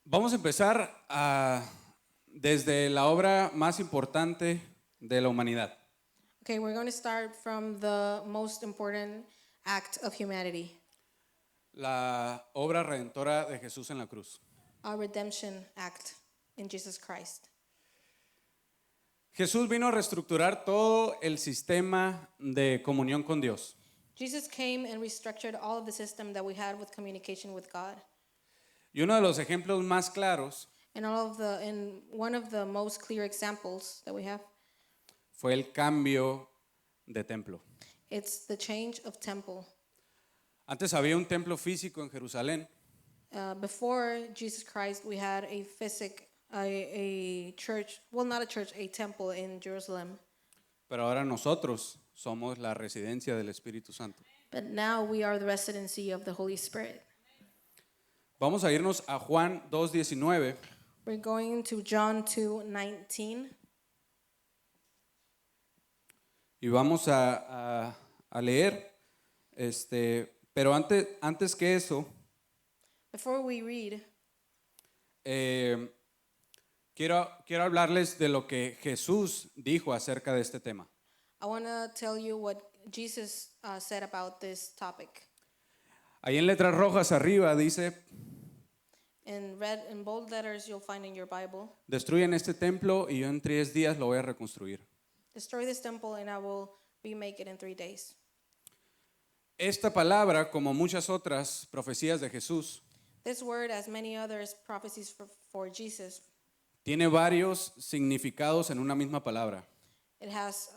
Vamos a empezar desde la obra más importante de la humanidad. Okay, we're going to start from the most important act of humanity, La obra redentora de Jesús en la cruz. our redemption act in Jesus Christ. Jesús vino a reestructurar todo el sistema de comunión con Dios. Jesus came and restructured all of the system that we had with communication with God. Y uno de los ejemplos más claros And one of the most clear examples that we have, fue el cambio de templo. it's the change of temple. Antes había un templo físico en Jerusalén, Before Jesus Christ, we had a church, well, not a church, a temple in Jerusalem. pero ahora nosotros somos la residencia del Espíritu Santo. But now we are the residency of the Holy Spirit. Vamos a irnos a Juan 2:19. We're going to John 2:19. Y vamos a leer, pero antes que eso, Before we read, quiero hablarles de lo que Jesús dijo acerca de este tema. I want to tell you what Jesus said about this topic. Ahí en letras rojas arriba dice, In red and bold letters you'll find in your Bible, destruyen este templo y yo en 3 días lo voy a reconstruir. destroy this temple and I will remake it in 3 days. Esta palabra, como muchas otras profecías de Jesús, This word, as many others prophecies for Jesus, tiene varios significados en una misma palabra. it has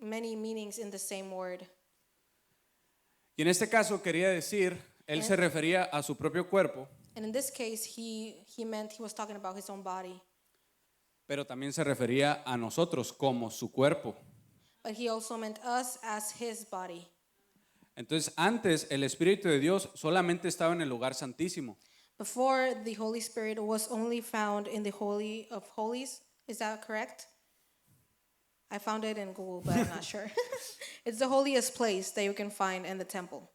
many meanings in the same word. Y en este caso quería decir, él se refería a su propio cuerpo, And in this case, he was talking about his own body, pero también se refería a nosotros como su cuerpo. but he also meant us as his body. Entonces, antes el Espíritu de Dios solamente estaba en el lugar santísimo. Before, the Holy Spirit was only found in the Holy of Holies. Is that correct? I found it in Google, but I'm not sure. It's the holiest place that you can find in the temple.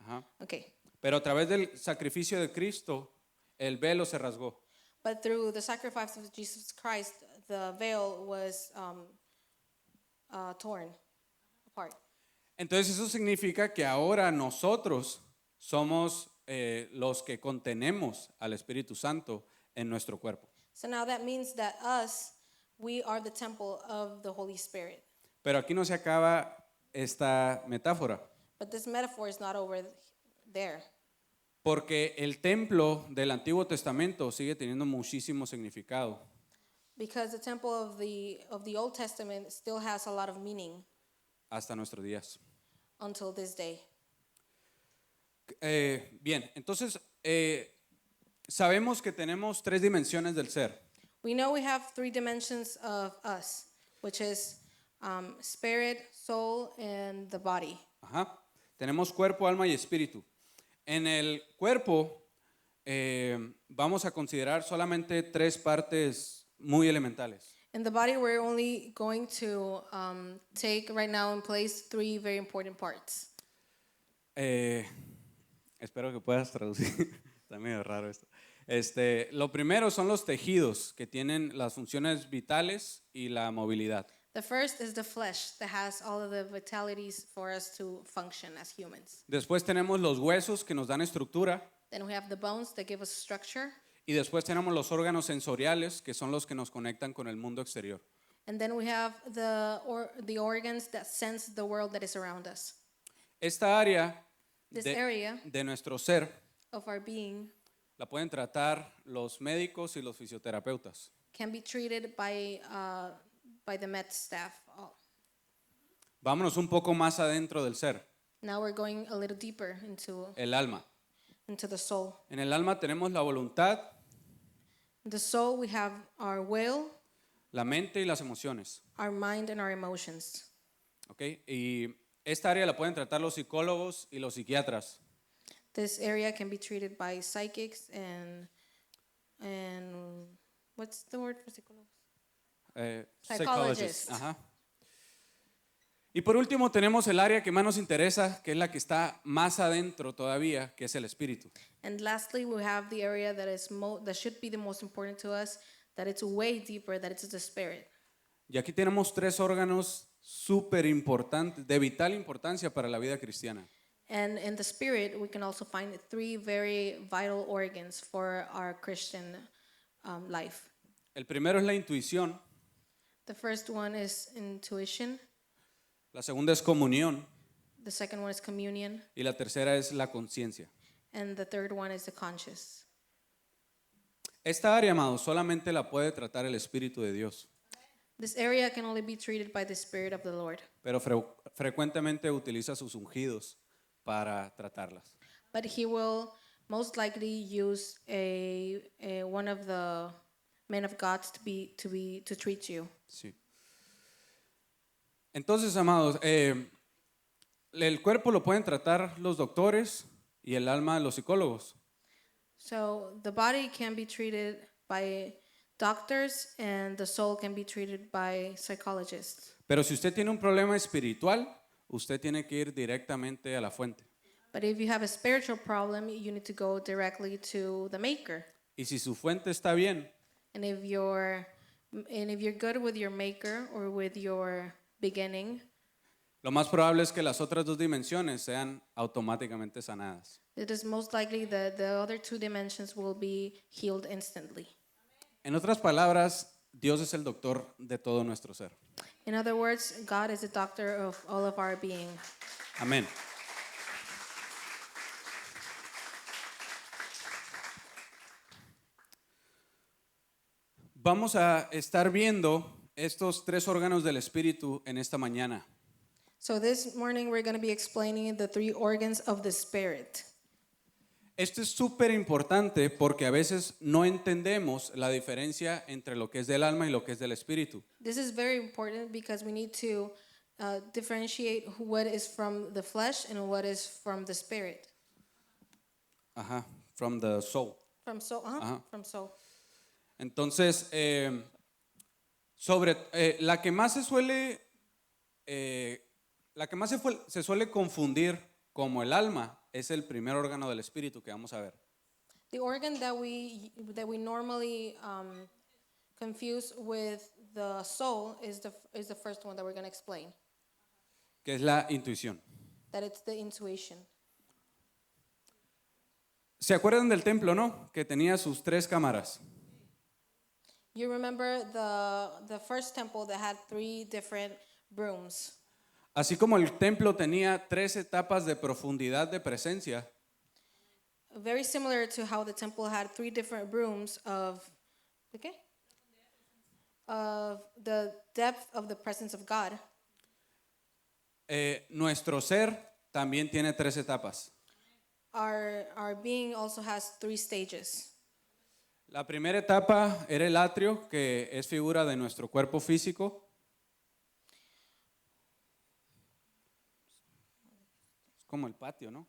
Ajá. Okay. Pero a través del sacrificio de Cristo, el velo se rasgó. But through the sacrifice of Jesus Christ, the veil was torn apart. Entonces, eso significa que ahora nosotros somos los que contenemos al Espíritu Santo en nuestro cuerpo. So now that means that we are the temple of the Holy Spirit. Pero aquí no se acaba esta metáfora, But this metaphor is not over there. porque el templo del Antiguo Testamento sigue teniendo muchísimo significado. Because the temple of the Old Testament still has a lot of meaning Hasta nuestros días. until this day. Bien, entonces sabemos que tenemos 3 dimensiones del ser. We know we have 3 dimensions of us, which is spirit, soul, and the body. Ajá. Tenemos cuerpo, alma y espíritu. En el cuerpo vamos a considerar solamente 3 partes muy elementales. In the body, we're only going to take right now in place 3 very important parts. Espero que puedas traducir. Está medio raro esto. Lo primero son los tejidos que tienen las funciones vitales y la movilidad. The first is the flesh that has all of the vitalities for us to function as humans. Después tenemos los huesos que nos dan estructura. Then we have the bones that give us structure. Y después tenemos los órganos sensoriales que son los que nos conectan con el mundo exterior. And then we have the organs that sense the world that is around us. Esta área This area de nuestro ser of our being la pueden tratar los médicos y los fisioterapeutas. can be treated by the med staff. Vámonos un poco más adentro del ser, Now we're going a little deeper into el alma. the soul. En el alma tenemos la voluntad, In the soul, we have our will, la mente y las emociones. our mind, and our emotions. ¿Ok? Y esta área la pueden tratar los psicólogos y los psiquiatras. This area can be treated by psychics and what's the word for psychologists? Psychologists. Ajá. Y por último tenemos el área que más nos interesa, que es la que está más adentro todavía, que es el espíritu. And lastly, we have the area that that should be the most important to us, that it's way deeper, that it's the spirit. Y aquí tenemos tres órganos súper importantes, de vital importancia para la vida cristiana. And in the spirit, we can also find three very vital organs for our Christian life. El primero es la intuición, The first one is intuition, la segunda es comunión the second one is communion, y la tercera es la conciencia. and the third one is the conscious. Esta área, amados, solamente la puede tratar el Espíritu de Dios, This area can only be treated by the Spirit of the Lord, pero frecuentemente utiliza sus ungidos para tratarlas. but He will most likely use one of the men of God to treat you. Sí. Entonces, amados, el cuerpo lo pueden tratar los doctores y el alma los psicólogos. So the body can be treated by doctors, and the soul can be treated by psychologists. Pero si usted tiene un problema espiritual, usted tiene que ir directamente a la fuente. But if you have a spiritual problem, you need to go directly to the maker. Y si su fuente está bien, And if you're good with your maker or with your beginning, lo más probable es que las otras dos dimensiones sean automáticamente sanadas. it is most likely that the other two dimensions will be healed instantly. En otras palabras, Dios es el doctor de todo nuestro ser. In other words, God is the doctor of all of our being. Amén. Vamos a estar viendo estos tres órganos del espíritu en esta mañana. So this morning we're going to be explaining the three organs of the spirit. Esto es súper importante porque a veces no entendemos la diferencia entre lo que es del alma y lo que es del espíritu. This is very important because we need to differentiate what is from the flesh and what is from the spirit. Ajá, from the soul. From soul, Ajá. from soul. Entonces, la que más se suele, se suele confundir como el alma es el primer órgano del espíritu que vamos a ver. The organ that we normally confuse with the soul is the first one that we're going to explain. Que es la intuición. That it's the intuition. ¿Se acuerdan del templo, no? Que tenía sus tres cámaras. You remember the first temple that had three different rooms. Así como el templo tenía tres etapas de profundidad de presencia, Very similar to how the temple had three different rooms of the depth of the presence of God. nuestro ser también tiene tres etapas. Our being also has three stages. La primera etapa era el atrio, que es figura de nuestro cuerpo físico. Es como el patio, ¿no?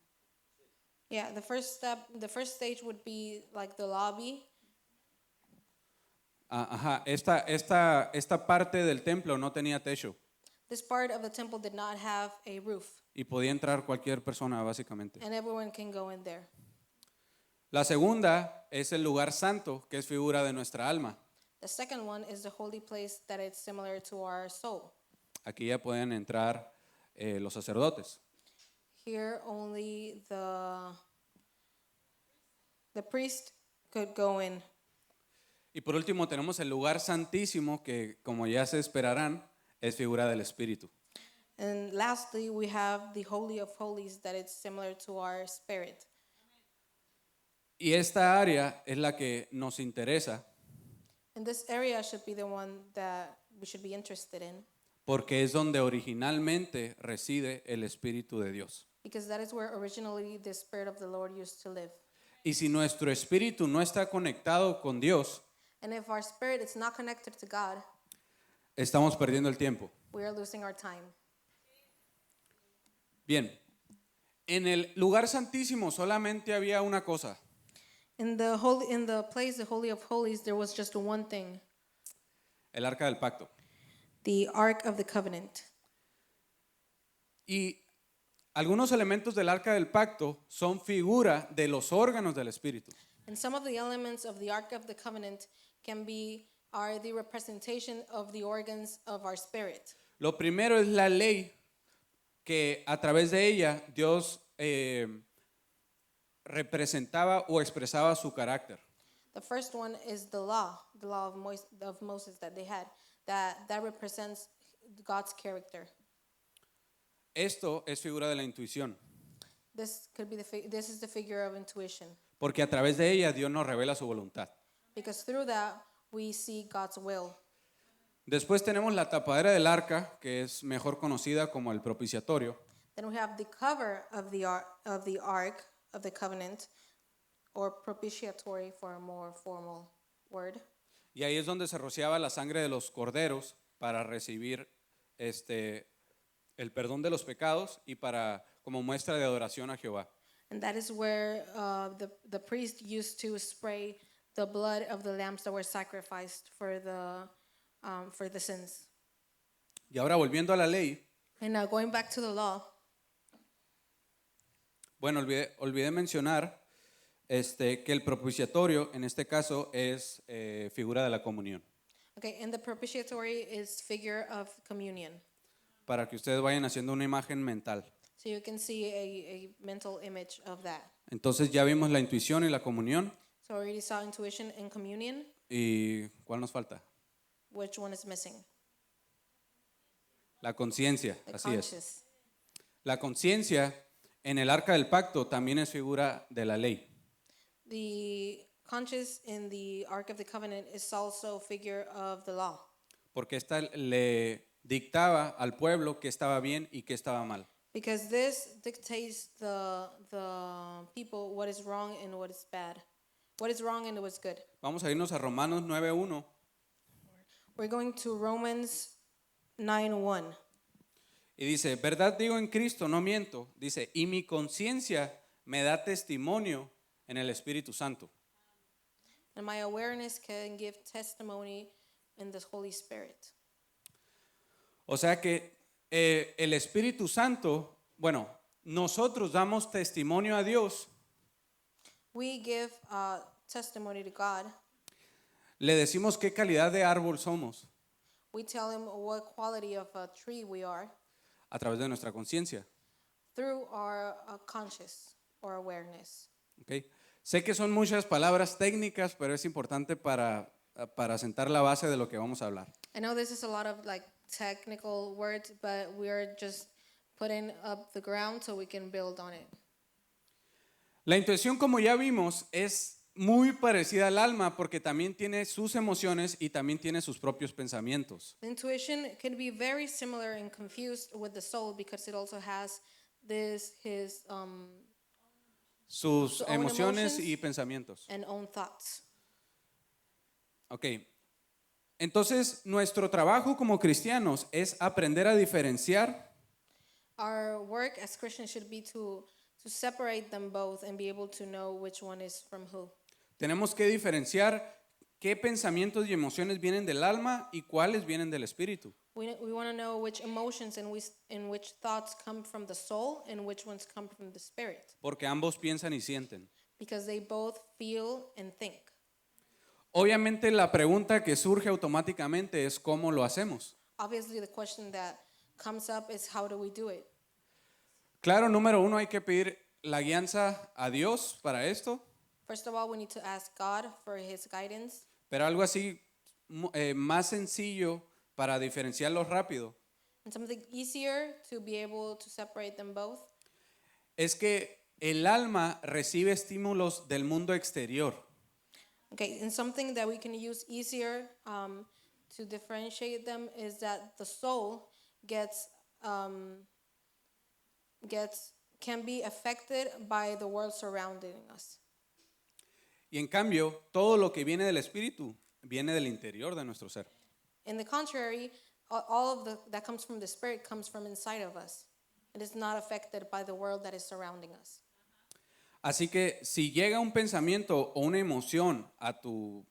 Yeah, the first stage would be like the lobby. Ajá, esta parte del templo no tenía techo This part of the temple did not have a roof, y podía entrar cualquier persona básicamente. and everyone can go in there. La segunda es el lugar santo, que es figura de nuestra alma. The second one is the holy place that it's similar to our soul. Aquí ya pueden entrar los sacerdotes. Here only the priest could go in. Y por último tenemos el lugar santísimo, que como ya se esperarán, es figura del Espíritu. And lastly, we have the Holy of Holies that it's similar to our spirit. Y esta área es la que nos interesa And this area should be the one that we should be interested in, porque es donde originalmente reside el Espíritu de Dios. because that is where originally the Spirit of the Lord used to live. Y si nuestro espíritu no está conectado con Dios, And if our spirit is not connected to God, estamos perdiendo el tiempo. we are losing our time. Bien, en el lugar santísimo solamente había una cosa, In the place, the Holy of Holies, there was just one thing: el arca del pacto. the Ark of the Covenant. Y algunos elementos del arca del pacto son figura de los órganos del Espíritu. And some of the elements of the Ark of the Covenant are the representation of the organs of our spirit. Lo primero es la ley, que a través de ella Dios representaba o expresaba su carácter. The first one is the law of Moses that they had, that represents God's character. Esto es figura de la intuición, This is the figure of intuition, porque a través de ella Dios nos revela su voluntad. because through that we see God's will. Después tenemos la tapadera del arca, que es mejor conocida como el propiciatorio. Then we have the cover of the Ark of the Covenant, or propitiatory for a more formal word. Y ahí es donde se rociaba la sangre de los corderos para recibir el perdón de los pecados y para como muestra de adoración a Jehová. And that is where the priest used to spray the blood of the lambs that were sacrificed for the sins. Y ahora volviendo a la ley, And now going back to the law, bueno, olvidé mencionar que el propiciatorio en este caso es figura de la comunión. okay, and the propitiatory is figure of communion. Para que ustedes vayan haciendo una imagen mental. So you can see a mental image of that. Entonces ya vimos la intuición y la comunión. So we already saw intuition and communion. ¿Y cuál nos falta? Which one is missing? La conciencia, The así es. conscious. La conciencia en el arca del pacto también es figura de la ley. The conscious in the Ark of the Covenant is also a figure of the law, Porque esta le dictaba al pueblo qué estaba bien y qué estaba mal. because this dictates the people what is wrong and what is bad, what is wrong and what is good. Vamos a irnos a Romanos 9:1. We're going to Romans 9:1. Y dice, verdad digo en Cristo, no miento. Dice, y mi conciencia me da testimonio en el Espíritu Santo. And my awareness can give testimony in the Holy Spirit. O sea que el Espíritu Santo, bueno, nosotros damos testimonio a Dios, We give testimony to God. le decimos qué calidad de árbol somos We tell him what quality of a tree we are a través de nuestra conciencia. through our conscious or awareness. ¿Ok? Sé que son muchas palabras técnicas, pero es importante para sentar la base de lo que vamos a hablar. I know this is a lot of like technical words, but we are just putting up the ground so we can build on it. La intuición, como ya vimos, es muy parecida al alma porque también tiene sus emociones y también tiene sus propios pensamientos. The intuition can be very similar and confused with the soul because it also has his Sus own emociones emotions. y pensamientos. and own thoughts. Ok. Entonces, nuestro trabajo como cristianos es aprender a diferenciar Our work as Christians should be to separate them both and be able to know which one is from who. Tenemos que diferenciar qué pensamientos y emociones vienen del alma y cuáles vienen del espíritu. We want to know which emotions and which thoughts come from the soul and which ones come from the spirit, Porque ambos piensan y sienten. because they both feel and think. Obviamente la pregunta que surge automáticamente es cómo lo hacemos. Obviously, the question that comes up is how do we do it? Claro, número uno, hay que pedir la guianza a Dios para esto, First of all, we need to ask God for his guidance. pero algo así más sencillo para diferenciarlos rápido And something easier to be able to separate them both es que el alma recibe estímulos del mundo exterior. Okay, and something that we can use easier to differentiate them is that the soul can be affected by the world surrounding us. Y en cambio, todo lo que viene del espíritu viene del interior de nuestro ser. In the contrary, all of that comes from the spirit comes from inside of us. It is not affected by the world that is surrounding us. Así que si llega un pensamiento o una emoción a tu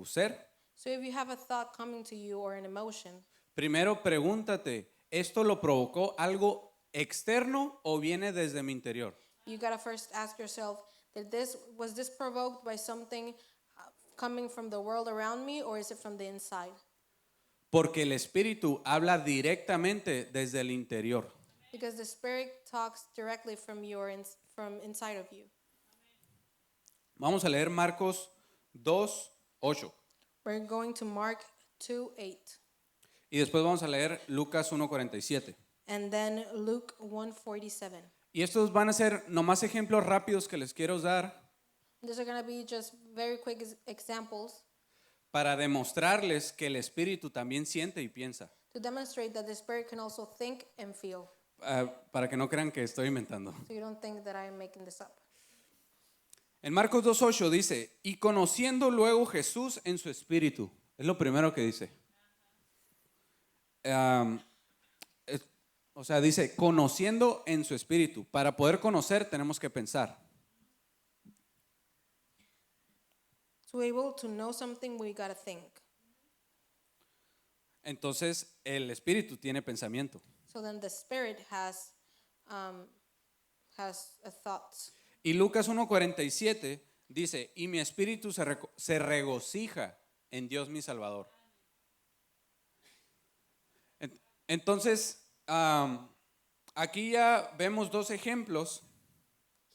ser, So if you have a thought coming to you or an emotion, primero pregúntate, ¿esto lo provocó algo externo o viene desde mi interior? You gotta first ask yourself, was this provoked by something coming from the world around me, or is it from the inside? Porque el Espíritu habla directamente desde el interior. Because the Spirit talks directly from from inside of you. Vamos a leer Marcos 2:8 We're going to Mark 2:8, y después vamos a leer Lucas 1:47. and then Luke 1:47. Y estos van a ser nomás ejemplos rápidos que les quiero dar These are going to be just very quick examples para demostrarles que el Espíritu también siente y piensa. to demonstrate that the Spirit can also think and feel. Para que no crean que estoy inventando. So you don't think that I'm making this up. En Marcos 2:8 dice, y conociendo luego Jesús en su espíritu. Es lo primero que dice. O sea, dice, conociendo en su espíritu. Para poder conocer tenemos que pensar. To be able to know something, we gotta think. Entonces, el espíritu tiene pensamiento. So then the Spirit has a thought. Y Lucas 1:47 dice, y mi espíritu se regocija en Dios mi Salvador. Entonces, aquí ya vemos dos ejemplos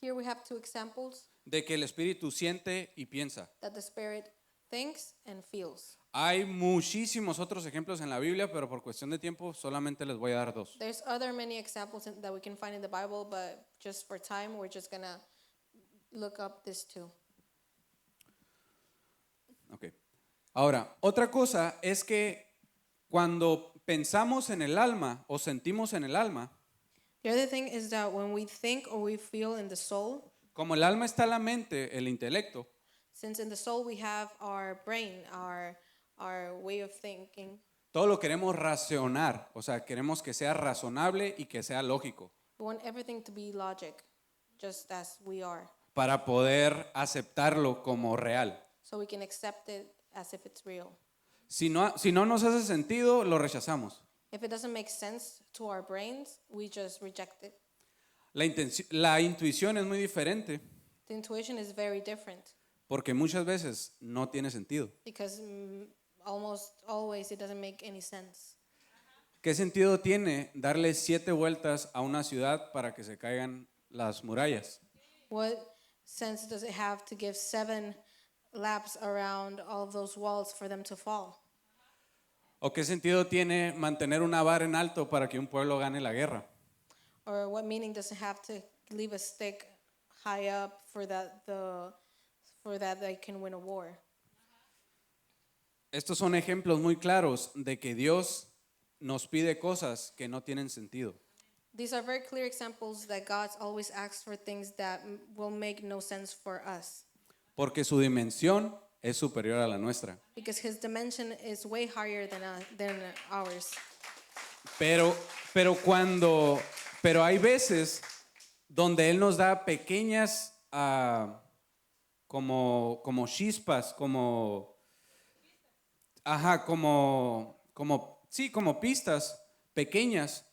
Here we have two examples de que el espíritu siente y piensa. that the Spirit thinks and feels. Hay muchísimos otros ejemplos en la Biblia, pero por cuestión de tiempo solamente les voy a dar dos. There's other many examples that we can find in the Bible, but just for time, we're just gonna look up these two. Okay. Ahora, otra cosa es que cuando pensamos en el alma o sentimos en el alma, The other thing is that when we think or we feel in the soul, como el alma está en la mente, el intelecto, since in the soul we have our brain, our way of thinking, todo lo queremos racionar, o sea, queremos que sea razonable y que sea lógico we want everything to be logic, just as we are, para poder aceptarlo como real. so we can accept it as if it's real. Si no nos hace sentido, lo rechazamos. If it doesn't make sense to our brains, we just reject it. La intuición es muy diferente The intuition is very different porque muchas veces no tiene sentido. because almost always it doesn't make any sense. ¿Qué sentido tiene darle 7 vueltas a una ciudad para que se caigan las murallas? What sense does it have to give 7 laps around all of those walls for them to fall? ¿O qué sentido tiene mantener una vara en alto para que un pueblo gane la guerra? Or what meaning does it have to leave a stick high up for that they can win a war? Estos son ejemplos muy claros de que Dios nos pide cosas que no tienen sentido. These are very clear examples that God always asks for things that will make no sense for us, Porque su dimensión es superior a la nuestra. because His dimension is way higher than ours. Pero hay veces donde Él nos da pequeñas como chispas, como pistas pequeñas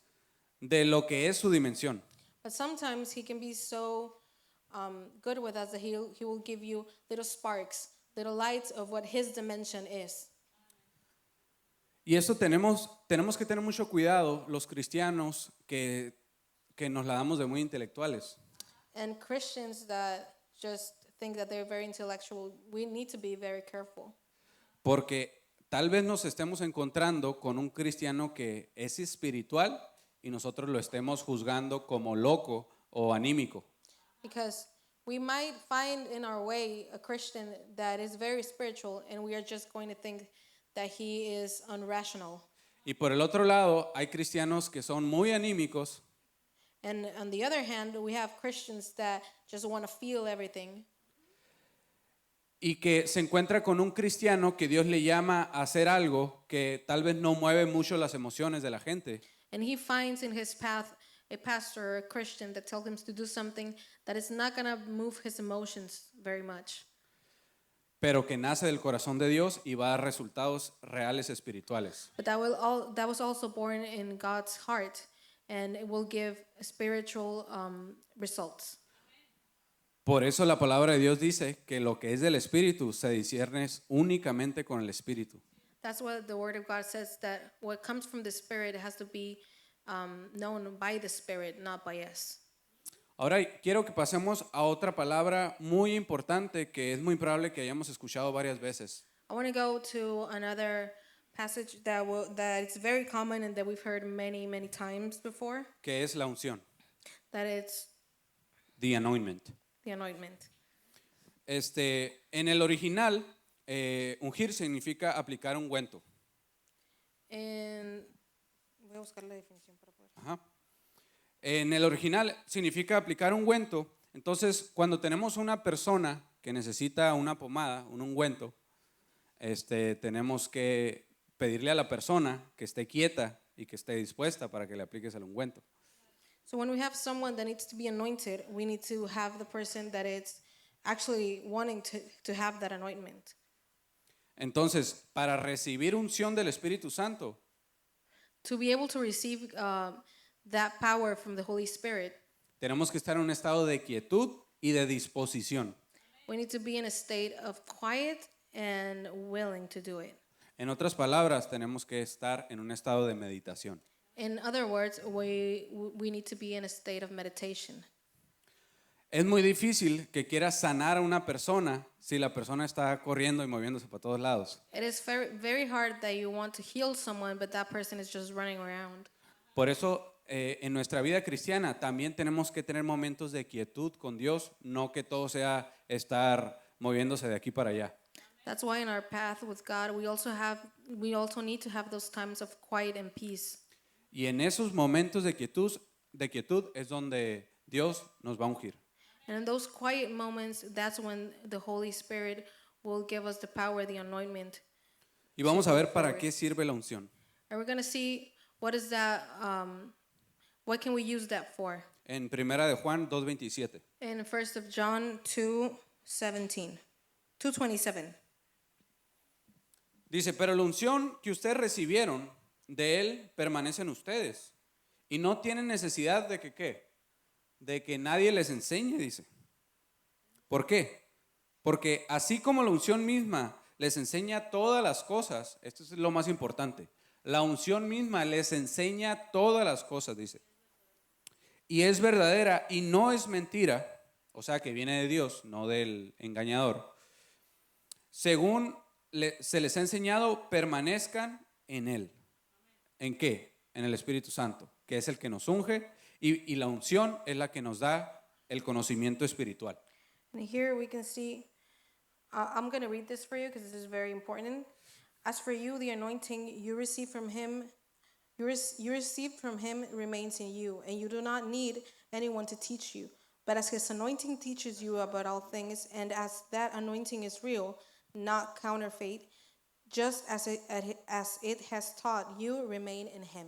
de lo que es su dimensión. But sometimes He can be so good with us that He will give you little sparks, little lights of what His dimension is. Y esto tenemos que tener mucho cuidado los cristianos que nos la damos de muy intelectuales. And Christians that just think that they're very intellectual, we need to be very careful. Porque tal vez nos estemos encontrando con un cristiano que es espiritual y nosotros lo estemos juzgando como loco o anímico. Because we might find in our way a Christian that is very spiritual and we are just going to think that he is unrational. Y por el otro lado, hay cristianos que son muy anímicos And on the other hand, we have Christians that just want to feel everything. y que se encuentra con un cristiano que Dios le llama a hacer algo que tal vez no mueve mucho las emociones de la gente. And he finds in his path a pastor or a Christian that tells him to do something that is not going to move his emotions very much, Pero que nace del corazón de Dios y va a dar resultados reales espirituales. but that was also born in God's heart, and it will give spiritual results. Por eso la palabra de Dios dice que lo que es del Espíritu se discierne únicamente con el Espíritu. That's what the Word of God says, that what comes from the Spirit has to be known by the Spirit, not by us. Ahora quiero que pasemos a otra palabra muy importante que es muy probable que hayamos escuchado varias veces. I want to go to another passage that it's very common and that we've heard many, many times before, Que es la unción, that it's the anointment. the anointment. En el original, ungir significa aplicar ungüento. And voy a buscar la definición para poder. Ajá. En el original significa aplicar ungüento. Entonces, cuando tenemos una persona que necesita una pomada, un ungüento, tenemos que pedirle a la persona que esté quieta y que esté dispuesta para que le apliques el ungüento. So when we have someone that needs to be anointed, we need to have the person that is actually wanting to have that anointment. Entonces, para recibir unción del Espíritu Santo, To be able to receive that power from the Holy Spirit, tenemos que estar en un estado de quietud y de disposición. we need to be in a state of quiet and willing to do it. En otras palabras, tenemos que estar en un estado de meditación. In other words, we need to be in a state of meditation. Es muy difícil que quieras sanar a una persona si la persona está corriendo y moviéndose para todos lados. It is very, very hard that you want to heal someone, but that person is just running around. Por eso, en nuestra vida cristiana también tenemos que tener momentos de quietud con Dios, no que todo sea estar moviéndose de aquí para allá. That's why in our path with God, we also need to have those times of quiet and peace. Y en esos momentos de quietud es donde Dios nos va a ungir. And in those quiet moments, that's when the Holy Spirit will give us the power, the anointment. Y vamos a ver para qué sirve la unción. And we're going to see what is that, what can we use that for? En Primera de Juan 2:27. In 1 of John 2:17, 2:27. Dice, pero la unción que ustedes recibieron de Él permanece en ustedes. Y no tienen necesidad de que, ¿qué? De que nadie les enseñe, dice. ¿Por qué? Porque así como la unción misma les enseña todas las cosas, esto es lo más importante, la unción misma les enseña todas las cosas, dice. Y es verdadera y no es mentira, o sea que viene de Dios, no del engañador. Según se les ha enseñado, permanezcan en Él. ¿En qué? En el Espíritu Santo, que es el que nos unge y la unción es la que nos da el conocimiento espiritual. And here we can see, I'm going to read this for you because this is very important. As for you, the anointing you receive from him, you received from him remains in you, and you do not need anyone to teach you. But as his anointing teaches you about all things, and as that anointing is real, not counterfeit, just as it has taught you, remain in him.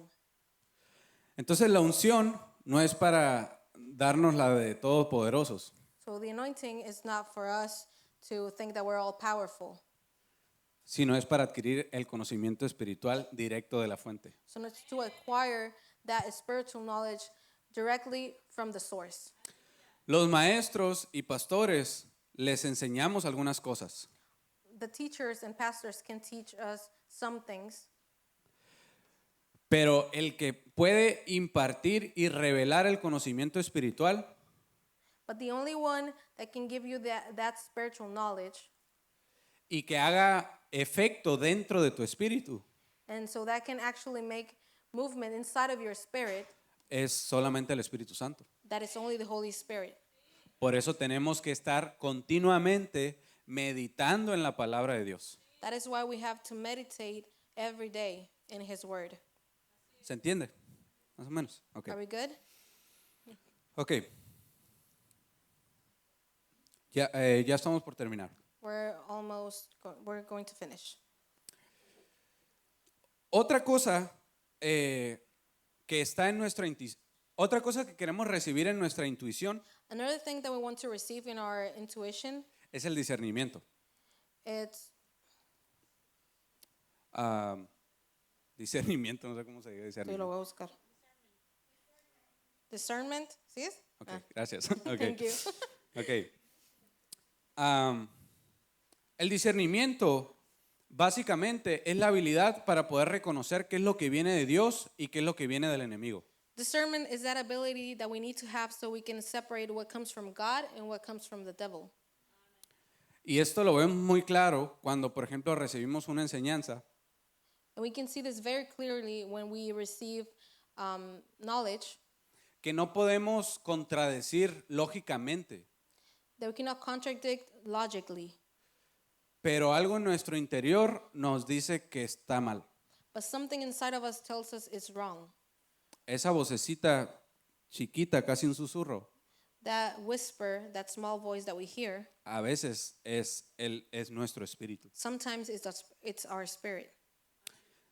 Entonces la unción no es para darnos la de todopoderosos, So the anointing is not for us to think that we're all powerful. sino es para adquirir el conocimiento espiritual directo de la fuente. So it's to acquire that spiritual knowledge directly from the source. Los maestros y pastores les enseñamos algunas cosas, The teachers and pastors can teach us some things, pero el que puede impartir y revelar el conocimiento espiritual but the only one that can give you that spiritual knowledge, y que haga efecto dentro de tu espíritu and so that can actually make movement inside of your spirit, es solamente el Espíritu Santo. that is only the Holy Spirit. Por eso tenemos que estar continuamente meditando en la palabra de Dios. That is why we have to meditate every day in His Word. ¿Se entiende? Más o menos. Okay. Are we good? Ok. Ya estamos por terminar. We're going to finish. Otra cosa que está en nuestra otra cosa que queremos recibir en nuestra intuición Another thing that we want to receive in our intuition, es el discernimiento. it's Discernimiento, no sé cómo se dice sí, lo discernimiento. voy a buscar. Discernment, ¿sí es? Ok, Ah, gracias. Ok, thank you. ok. Am, el discernimiento básicamente es la habilidad para poder reconocer qué es lo que viene de Dios y qué es lo que viene del enemigo. Discernment is that ability that we need to have so we can separate what comes from God and what comes from the devil. Y esto lo vemos muy claro cuando, por ejemplo, recibimos una enseñanza And we can see this very clearly when we receive knowledge que no podemos contradecir lógicamente, that we cannot contradict logically, pero algo en nuestro interior nos dice que está mal. but something inside of us tells us it's wrong. Esa vocecita chiquita, casi un susurro, That whisper, that small voice that we hear, a veces es nuestro espíritu. sometimes it's our spirit.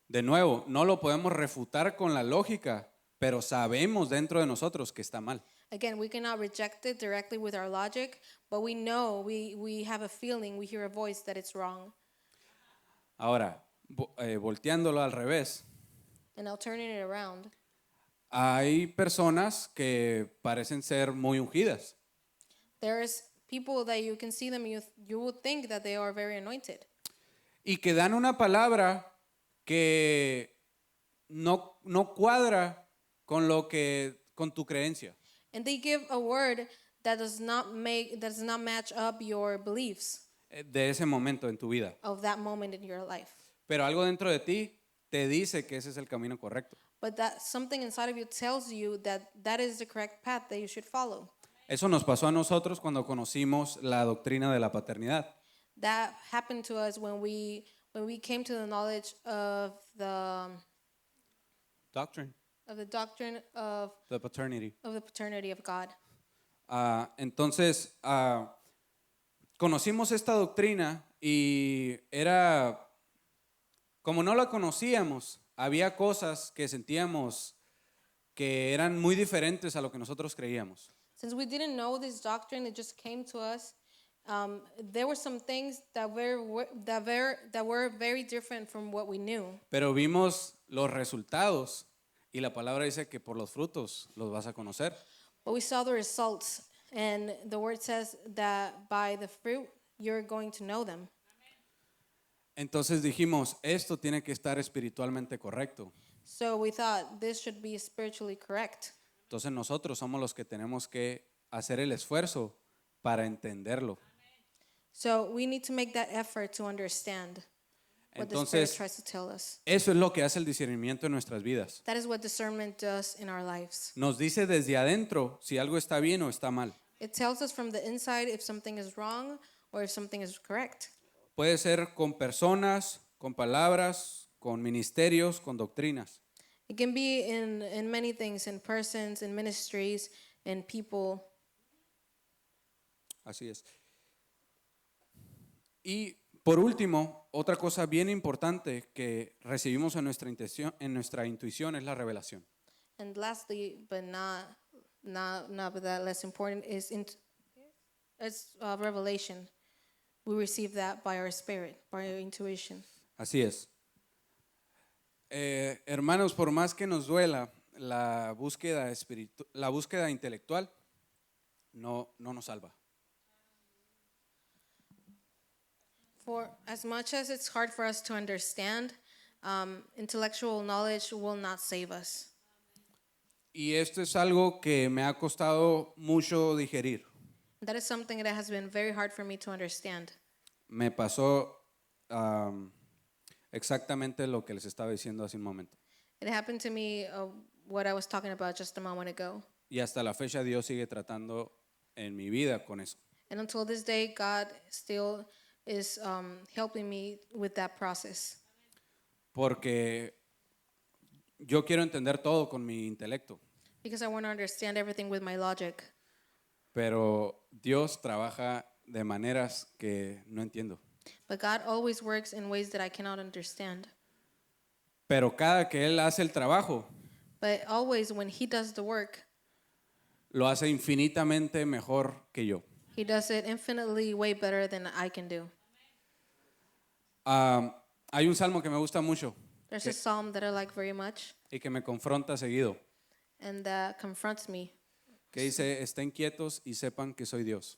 De nuevo, no lo podemos refutar con la lógica, pero sabemos dentro de nosotros que está mal. Again, we cannot reject it directly with our logic, but we know, we have a feeling, we hear a voice that it's wrong. Ahora, volteándolo al revés, And now turning it around, hay personas que parecen ser muy ungidas, there's people that you can see them, you would think that they are very anointed. y que dan una palabra que no cuadra con con tu creencia. And they give a word that does not match up your beliefs De ese momento en tu vida. of that moment in your life. Pero algo dentro de ti te dice que ese es el camino correcto. But that something inside of you tells you that that is the correct path that you should follow. Eso nos pasó a nosotros cuando conocimos la doctrina de la paternidad. That happened to us when we came to the knowledge of the Doctrine, doctrine of the paternity. the paternity of God. Entonces, conocimos esta doctrina y era, como no la conocíamos, había cosas que sentíamos que eran muy diferentes a lo que nosotros creíamos. Since we didn't know this doctrine, it just came to us. There were some things that were very different from what we knew. Pero vimos los resultados y la palabra dice que por los frutos los vas a conocer. But we saw the results, and the word says that by the fruit you're going to know them. Entonces dijimos, esto tiene que estar espiritualmente correcto. So we thought this should be spiritually correct. Entonces nosotros somos los que tenemos que hacer el esfuerzo para entenderlo. So we need to make that effort to understand what the Spirit Entonces, tries to tell us. eso es lo que hace el discernimiento en nuestras vidas. That is what discernment does in our lives. Nos dice desde adentro si algo está bien o está mal. It tells us from the inside if something is wrong or if something is correct. Puede ser con personas, con palabras, con ministerios, con doctrinas. It can be in many things, in persons, in ministries, in people. Así es. Y por último, otra cosa bien importante que recibimos en nuestra intuición es la revelación. And lastly, but not but that less important, is revelation. We receive that by our spirit, by our intuition. Así es. Hermanos, por más que nos duela la búsqueda intelectual, no nos salva. For as much as it's hard for us to understand, intellectual knowledge will not save us. Y esto es algo que me ha costado mucho digerir. That is something that has been very hard for me to understand. Me pasó exactamente lo que les estaba diciendo hace un momento. It happened to me what I was talking about just a moment ago. Y hasta la fecha Dios sigue tratando en mi vida con eso. And until this day, God still is helping me with that process. Porque yo quiero entender todo con mi intelecto, Because I want to understand everything with my logic. pero Dios trabaja de maneras que no entiendo. But God always works in ways that I cannot understand. Pero cada que Él hace el trabajo, But always when He does the work, lo hace infinitamente mejor que yo. He does it infinitely way better than I can do. Hay un salmo que me gusta mucho There's a psalm that I like very much, y que me confronta seguido. and that confronts me. que dice, estén quietos y sepan que soy Dios.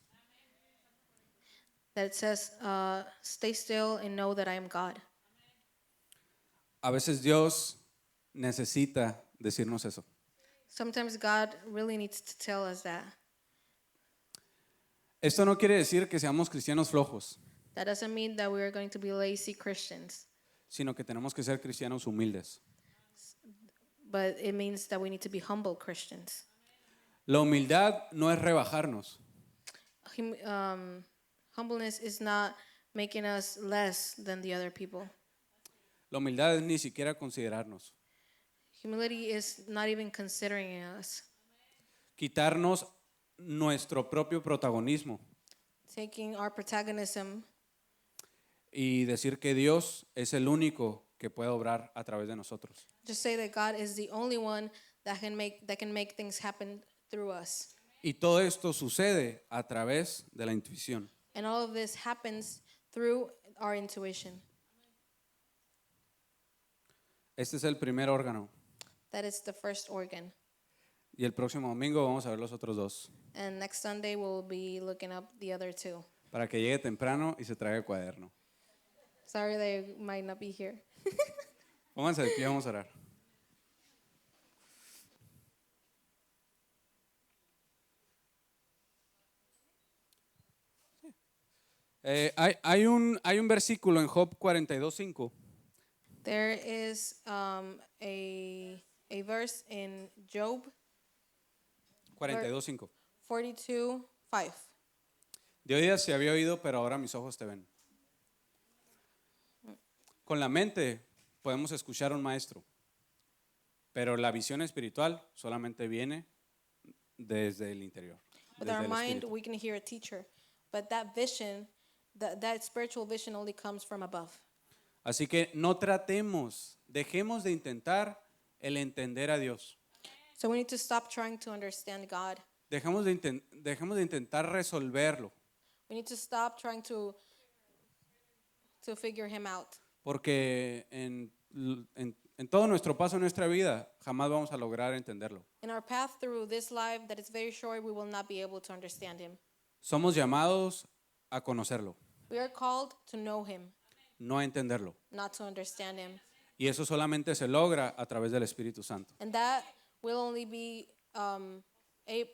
That it says, stay still and know that I am God. A veces Dios necesita decirnos eso. Sometimes God really needs to tell us that. Esto no quiere decir que seamos cristianos flojos, That doesn't mean that we are going to be lazy Christians, sino que tenemos que ser cristianos humildes. but it means that we need to be humble Christians. La humildad no es rebajarnos. Humbleness is not making us less than the other people. La humildad es ni siquiera considerarnos. Humility is not even considering us, Quitarnos nuestro propio protagonismo taking our protagonism y decir que Dios es el único que puede obrar a través de nosotros. just say that God is the only one that can make things happen through us. Y todo esto sucede a través de la intuición. And all of this happens through our intuition. Este es el primer órgano. That is the first organ. Y el próximo domingo vamos a ver los otros dos. And next Sunday we'll be looking up the other two. Para que llegue temprano y se traiga el cuaderno. Sorry they might not be here. Pónganse de pie, vamos a orar. Hay un versículo en Job 42:5 There is a verse in Job 42:5. 42:5. De oídas se había oído, pero ahora mis ojos te ven. Con la mente podemos escuchar a un maestro, pero la visión espiritual solamente viene desde el interior. With desde our el mind espíritu. we can hear a teacher, but that vision, that spiritual vision only comes from above. Así que no dejemos de intentar el entender a Dios. So we need to stop trying to understand God. Dejemos de intentar resolverlo, We need to stop trying to figure him out. porque en todo nuestro paso en nuestra vida jamás vamos a lograr entenderlo. In our path through this life that is very short, we will not be able to understand him. Somos llamados a conocerlo, We are called to know him, no a entenderlo. not to understand him. Y eso solamente se logra a través del Espíritu Santo. And that will only be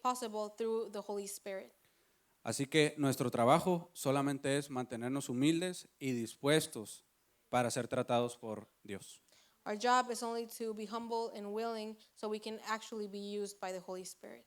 possible through the Holy Spirit. Así que nuestro trabajo solamente es mantenernos humildes y dispuestos para ser tratados por Dios. Our job is only to be humble and willing so we can actually be used by the Holy Spirit.